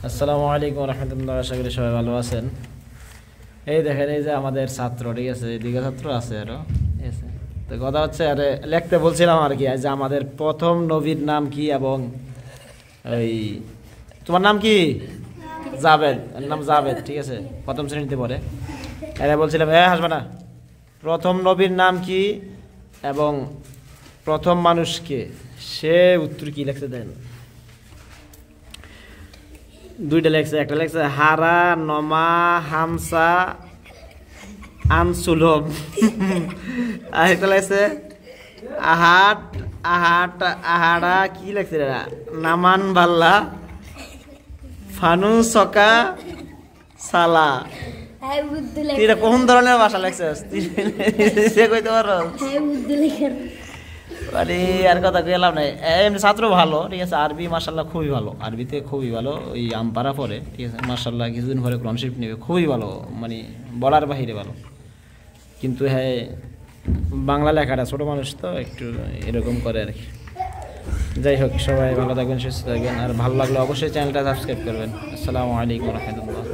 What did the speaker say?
আসসালামু আলাইকুম রহমতুল্লাহ, আশা করি সবাই ভালো আছেন। এই দেখেন, এই যে আমাদের ছাত্র, ঠিক আছে, এদিকে ছাত্র আছে আরো, ঠিক আছে। তো কথা হচ্ছে, আরে লিখতে বলছিলাম আর কি, যে আমাদের প্রথম নবীর নাম কি, এবং ওই তোমার নাম কি? জাবেদ, এর নাম জাবেদ, ঠিক আছে, প্রথম শ্রেণীতে পড়ে। এরা বলছিলাম, হাসবে না, প্রথম নবীর নাম কি এবং প্রথম মানুষকে, সে উত্তর কি লিখতে দেন? দুইটা লেখছে, একটা লেখছে হারা নমা হামসা আনসুলম, আর একটা লেখছে আহাট আহাট আহারা, কি লেখছে এরা? নামান বাল্লা ফানু সকা সালা। এটা কোন ধরনের ভাষা লেখছিস তুই? কইতে পারো? আরে আর কথা গেলাম না, এমনি ছাত্র ভালো, ঠিক আছে। আরবি মাশাল্লাহ খুবই ভালো, আরবিতে খুবই ভালো। ওই আমপারা পড়ে, ঠিক আছে, মাশাল্লাহ কিছুদিন পরে কোরআন শরীফ নেবে, খুবই ভালো, মানে বলার বাহিরে ভালো। কিন্তু হ্যাঁ, বাংলা লেখাটা ছোটো মানুষ তো একটু এরকম করে আর কি। যাই হোক, সবাই ভালো থাকবেন, সুস্থ থাকবেন, আর ভালো লাগলে অবশ্যই চ্যানেলটা সাবস্ক্রাইব করবেন। আসসালামু আলাইকুম রহমতুল্লাহ।